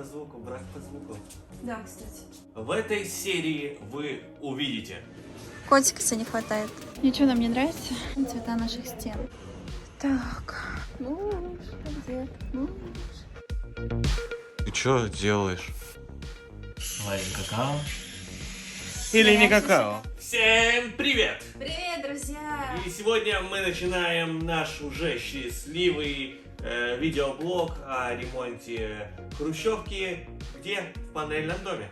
по звуку, брак по звуку. Да, кстати. В этой серии вы увидите. Котика не хватает. Ничего нам не нравится. Цвета наших стен. Так. Муж, где муж? Ты что делаешь? Лайк какао? Или не какао? Всем привет! Привет, друзья! И сегодня мы начинаем наш уже счастливый видеоблог о ремонте хрущевки, где? В панельном доме.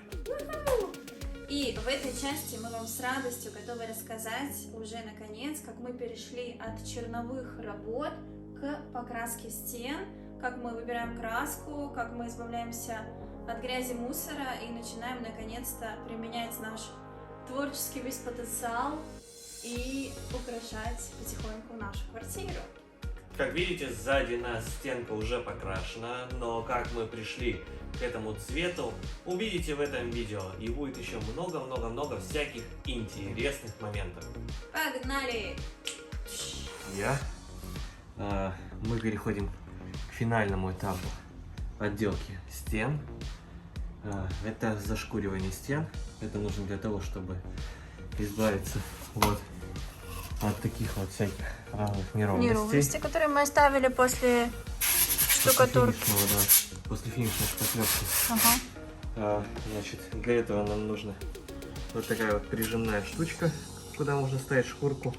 И в этой части мы вам с радостью готовы рассказать уже наконец, как мы перешли от черновых работ к покраске стен, как мы выбираем краску, как мы избавляемся от грязи, мусора и начинаем наконец-то применять наш творческий весь потенциал и украшать потихоньку нашу квартиру. Как видите, сзади нас стенка уже покрашена, но как мы пришли к этому цвету, увидите в этом видео. И будет еще много-много-много всяких интересных моментов. Погнали! Мы переходим к финальному этапу отделки стен. Это зашкуривание стен. Это нужно для того, чтобы избавиться от таких вот всяких разных неровностей. Которые мы оставили после штукатурки. После финишной шпаклевки. Ага. Значит, для этого нам нужна вот такая вот прижимная штучка, куда можно ставить шкурку.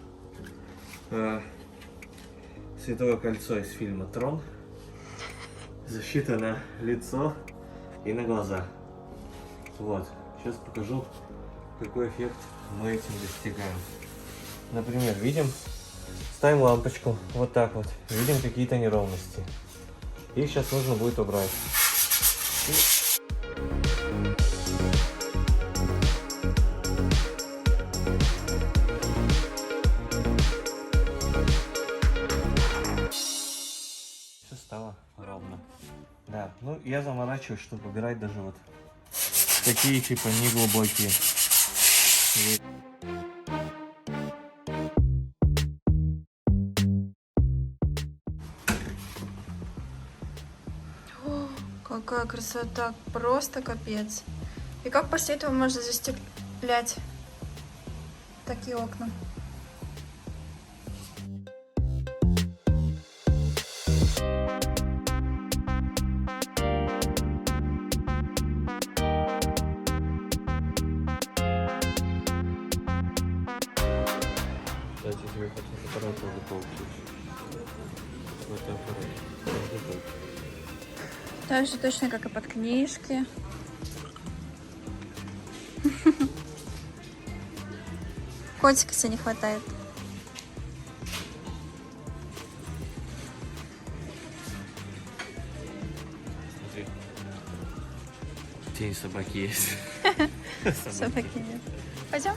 Световое кольцо из фильма «Трон». Защита на лицо и на глаза. Вот. Сейчас покажу, какой эффект мы этим достигаем. Например, видим, ставим лампочку вот так вот, видим какие-то неровности. Их сейчас нужно будет убрать. Все стало ровно. Да, ну я заморачиваюсь, чтобы убирать даже вот такие типа неглубокие. Какая красота, просто капец. И как после этого можно застеклять такие окна? Кстати, если вы хотите аппарат, можно получить. Вот аппарат. Так же точно, как и под книжки. Котика себе не хватает. Смотри. Тень собаки есть. Собаки нет. Пойдем?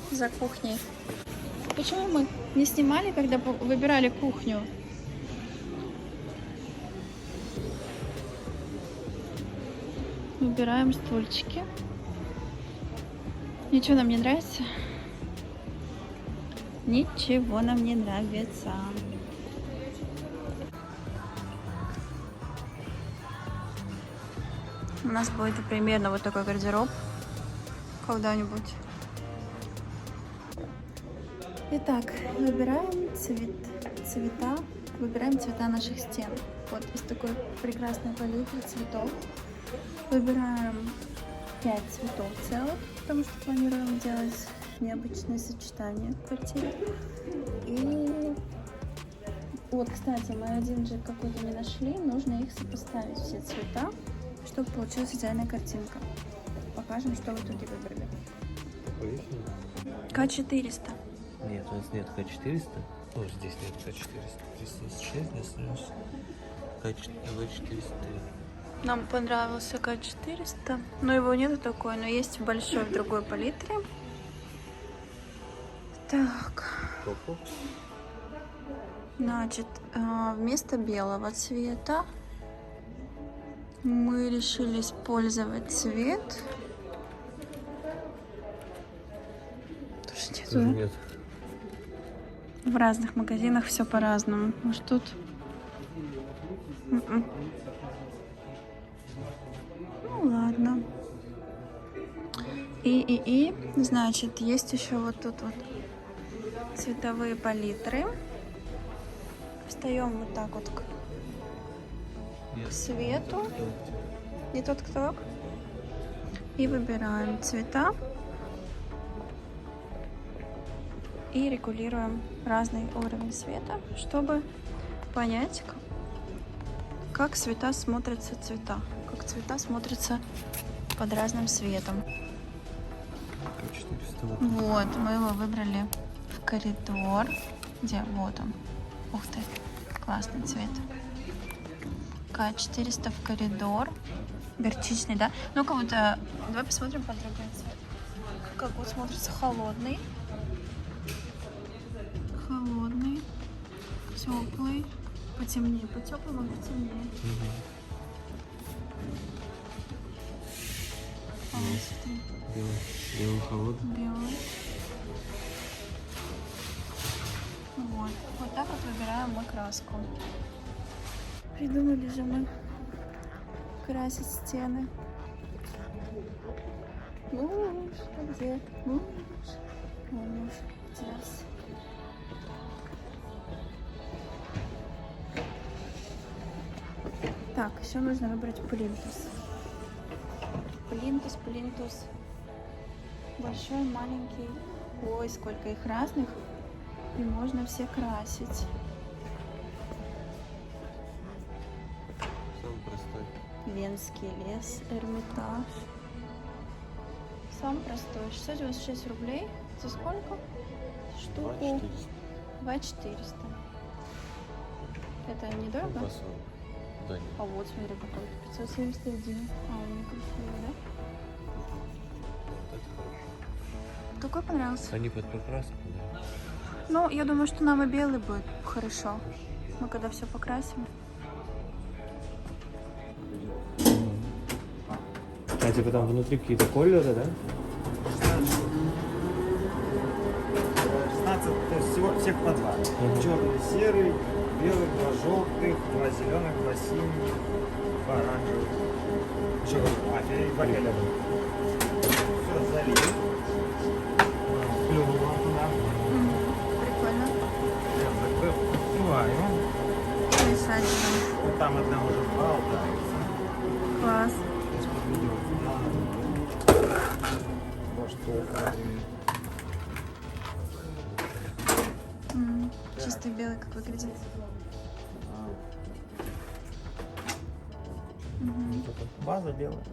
За кухней. Почему мы не снимали, когда выбирали кухню? Выбираем стульчики. Ничего нам не нравится? Ничего нам не нравится. У нас будет примерно вот такой гардероб когда-нибудь. Итак, выбираем цвета, выбираем цвета наших стен. Вот из такой прекрасной палитры цветов. Выбираем 5 цветов целых, потому что планируем делать необычные сочетания в квартире. И вот, кстати, мы один же какой-то не нашли, нужно их сопоставить, все цвета, чтобы получилась идеальная картинка. Покажем, что в итоге выбрали. К400. Нет, у нас нет К400. Ну, здесь нет К400. 396, здесь у нас К400. Нам понравился К400, но его нету такой, но есть большой в другой палитре. Так. Значит, вместо белого цвета мы решили использовать цвет. Тоже нет. В разных магазинах все по-разному. Может тут Ну ладно. И, значит, есть еще вот тут вот цветовые палитры. Встаем вот так вот к свету. Не тот кто. И выбираем цвета. И регулируем разный уровень света, чтобы понять, как цвета смотрятся как цвета смотрятся под разным светом. Вот, мы его выбрали в коридор. Где? Вот он. Ух ты, классный цвет. К400 в коридор. Горчичный, да? Ну-ка вот, давай посмотрим под другой цвет. Как вот смотрится холодный. Холодный. Теплый. Потемнее. По теплому потемнее. Белый, холодный. Белый. Вот. Вот так вот выбираем мы краску. Придумали же мы красить стены. Муж, а где? Муж. Муж. Здесь. Так, еще нужно выбрать плинтус. Плинтус. Большой, маленький. Ой, сколько их разных. И можно все красить. Самый простой. Венский лес, Эрмитаж. Самый простой. 696 рублей. За сколько? Штуку. 2400. Это недорого? Да, нет. А вот, смотри, какой. 571. А, он не красивый, да? Это хорошо. Какой понравился? Они под покраску, да? Ну, я думаю, что нам и белый будет хорошо. Мы когда все покрасим. А типа там внутри какие-то колеры, да? 16, то есть всех по два. Черный, серый, белый, два желтых, два зеленых, два синих, два оранжевых. Еще два фиолетовых. Все, залили. Плюнула туда. Прикольно. Я закрыл. Открываю. Рисачка. Вот там одна уже болтается. Класс. Сейчас подведем. Может, Чистый белый, как выглядит. база белая.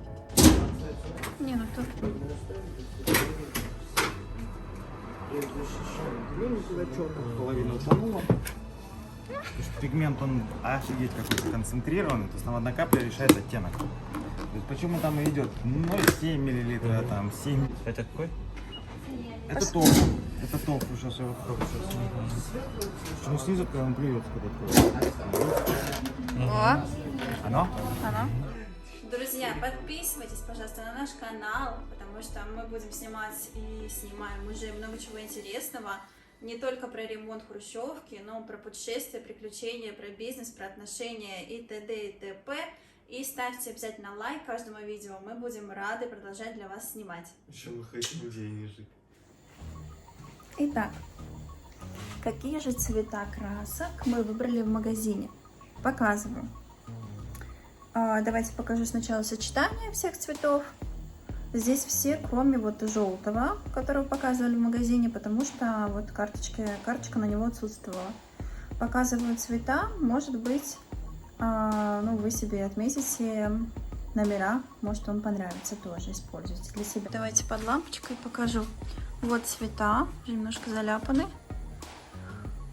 Не, ну тут Половина утонула. Потому что пигмент, он офигеть какой-то концентрированный, то есть там одна капля решает оттенок. То есть почему там и идет 0,7 мл, там 7. Это какой? Это тофу. Это тофу, сейчас я открою. Почему снизу, когда он плюется, когда откроется? О, Оно? оно. Друзья, подписывайтесь, пожалуйста, на наш канал, потому что мы будем снимать и снимаем уже много чего интересного. Не только про ремонт хрущевки, но про путешествия, приключения, про бизнес, про отношения и т.д. и т.п. И ставьте обязательно лайк каждому видео, мы будем рады продолжать для вас снимать. Еще мы хотим денежек. Итак, какие же цвета красок мы выбрали в магазине? Показываю. Давайте покажу сначала сочетание всех цветов. Здесь все, кроме вот желтого, которого показывали в магазине, потому что вот карточка на него отсутствовала. Показываю цвета, может быть, ну, вы себе отметите номера, может, вам понравится тоже, используйте для себя. Давайте под лампочкой покажу. Вот цвета, немножко заляпаны.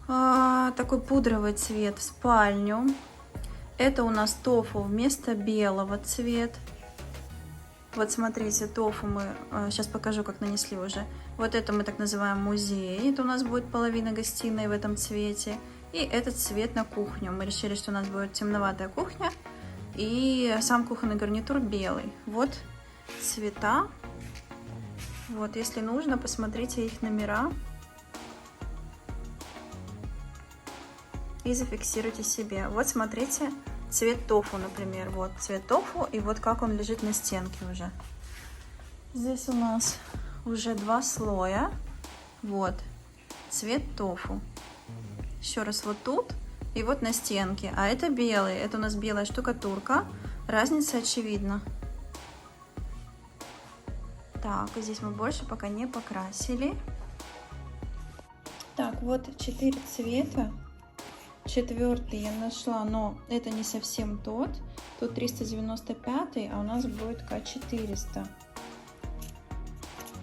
Такой пудровый цвет в спальню. Это у нас тофу вместо белого цвет. Вот смотрите, тофу мы, сейчас покажу, как нанесли уже. Вот это мы так называем музей. Это у нас будет половина гостиной в этом цвете. И этот цвет на кухню. Мы решили, что у нас будет темноватая кухня. И сам кухонный гарнитур белый. Вот цвета. Вот, если нужно, посмотрите их номера. И зафиксируйте себе. Вот смотрите, цвет тофу, например. Вот цвет тофу, и вот как он лежит на стенке уже. Здесь у нас уже 2 слоя. Вот цвет тофу. Еще раз вот тут и вот на стенке. А это белый, это у нас белая штукатурка. Разница очевидна. Так, и здесь мы больше пока не покрасили. Так, вот 4 цвета. 4-й я нашла, но это не совсем тот. Тут 395, а у нас будет К400.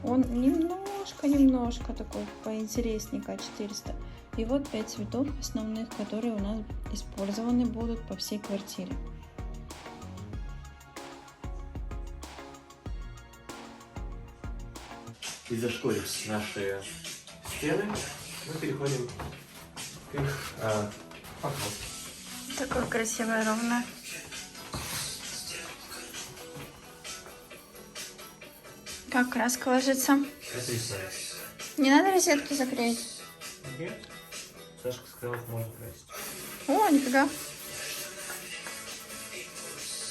Он немножко такой поинтереснее К400. И вот 5 цветов основных, которые у нас использованы будут по всей квартире. И зашкурив наши стены, мы переходим к их покраске. Такое красивое, ровное. Как краска ложится? Потрясающе. Не надо розетки закрыть. Нет? Сашка сказала, что можно красить. О, нифига.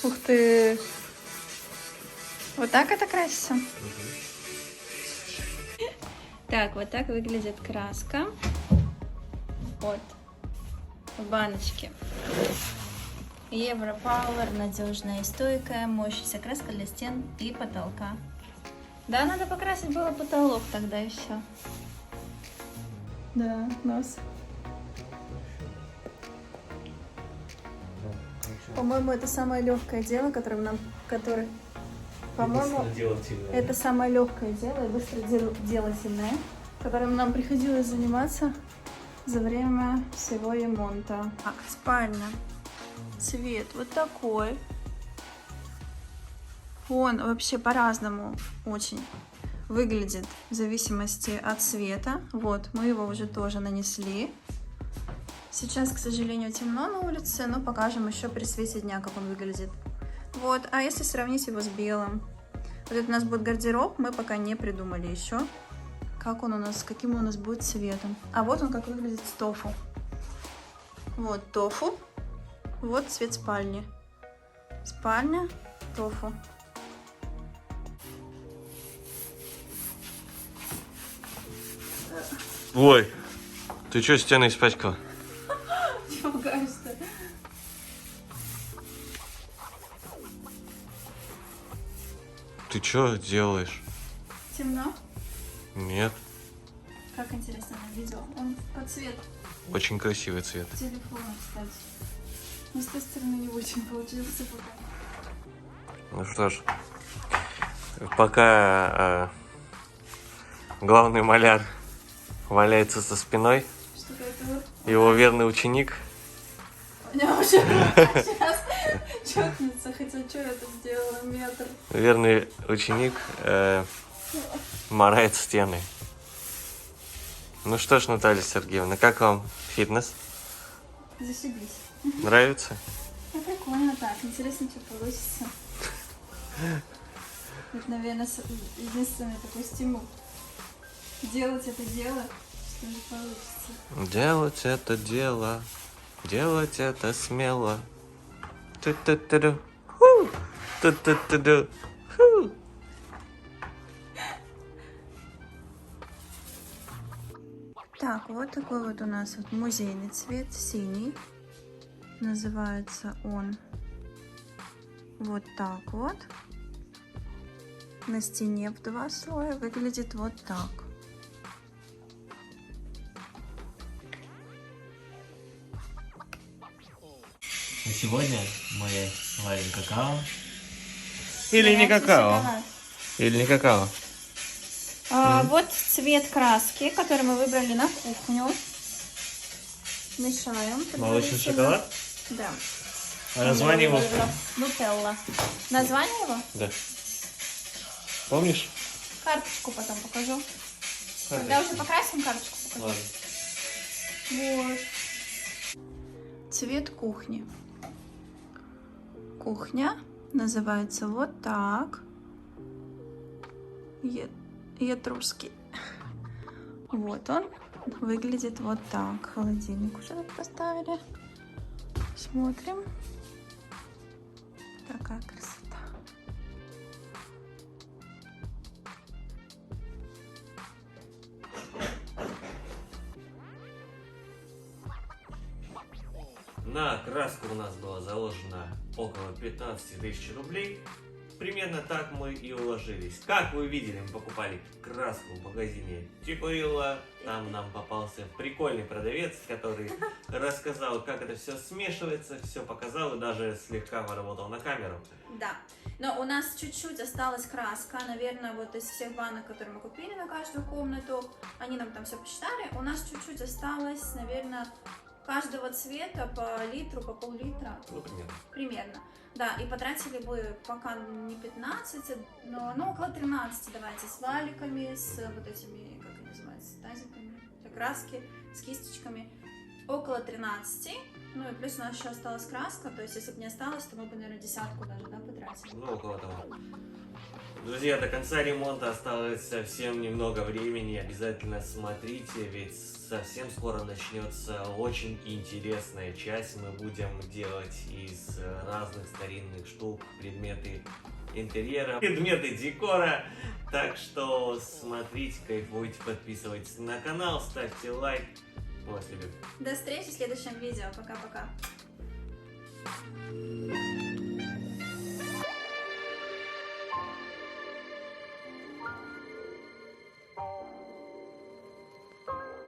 Ух ты. Вот так это красится? Так, вот так выглядит краска. Вот. В баночке. Европауэр, надежная и стойкая, моющаяся краска для стен и потолка. Да, надо покрасить было потолок тогда и все. Да, нос. По-моему, это самое легкое дело, по-моему, это самое легкое дело и быстро делательное, которым нам приходилось заниматься за время всего ремонта. Так, спальня. Цвет вот такой. Он вообще по-разному очень выглядит в зависимости от цвета. Вот, мы его уже тоже нанесли. Сейчас, к сожалению, темно на улице, но покажем еще при свете дня, как он выглядит. Вот, а если сравнить его с белым? Вот это у нас будет гардероб, мы пока не придумали еще, как он у нас, каким он у нас будет цветом. А вот он как выглядит с тофу. Вот тофу, вот цвет спальни. Спальня, тофу. Ой, ты что, стены испачкала? Чего пугаешься? Ты что делаешь? Темно? Нет, Как интересно на видео. Он по цвету очень красивый цвет. телефона, кстати. Но с той стороны не очень получился пока. Ну что ж, пока главный маляр валяется со спиной, Что-то это вот... его верный ученик У меня уже сейчас чётница, хотя что я тут сделала? Метр. верный ученик марает стены. Ну что ж, Наталья Сергеевна, как вам фитнес? Зашибись. Нравится? Ну, прикольно так. Интересно, что получится. Это, наверное, единственный такой стимул. Делать это дело, что же получится. Делать это дело, делать это смело. Ту-ту-ту-ду. Ху! Ту-ту-ту-ду. Ху! Так, вот такой вот у нас вот музейный цвет, синий. Называется он вот так вот. На стене в 2 слоя выглядит вот так. И сегодня мы варим какао. Или не какао. Шоколад. Или не какао. Вот цвет краски, который мы выбрали на кухню. Мешаем. Молочный предварительно. шоколад? Да. А название его? Нутелла. Название его? Да. Помнишь? Карточку потом покажу. Когда уже покрасим, карточку покажу. Ладно. Вот. Цвет кухни. Кухня называется вот так. Этрусский. Вот он выглядит вот так. Холодильник уже тут поставили. Смотрим. какая красота. На краску у нас было заложено около 15 тысяч рублей. Примерно так мы и уложились. Как вы видели, мы покупали краску в магазине Тикурила. Там нам попался прикольный продавец, который рассказал, как это все смешивается, все показал и даже слегка поработал на камеру. Да, но у нас чуть-чуть осталась краска, наверное, вот из всех банок, которые мы купили на каждую комнату, они нам там все посчитали, у нас чуть-чуть осталось, наверное, каждого цвета по литру, по пол-литра. Ну, примерно. Примерно. Да, и потратили бы пока не 15, но ну, около 13, давайте, с валиками, с вот этими, как они называются, тазиками, краски, с кисточками. Около 13. Ну и плюс у нас еще осталась краска, то есть если бы не осталось, то мы бы, наверное, десятку даже, да, потратили. Ну, около того. Друзья, до конца ремонта осталось совсем немного времени. Обязательно смотрите, ведь совсем скоро начнется очень интересная часть. Мы будем делать из разных старинных штук предметы интерьера, предметы декора. Так что смотрите, кайфуйте, подписывайтесь на канал, ставьте лайк. Мы вас любим. До встречи в следующем видео. Пока-пока.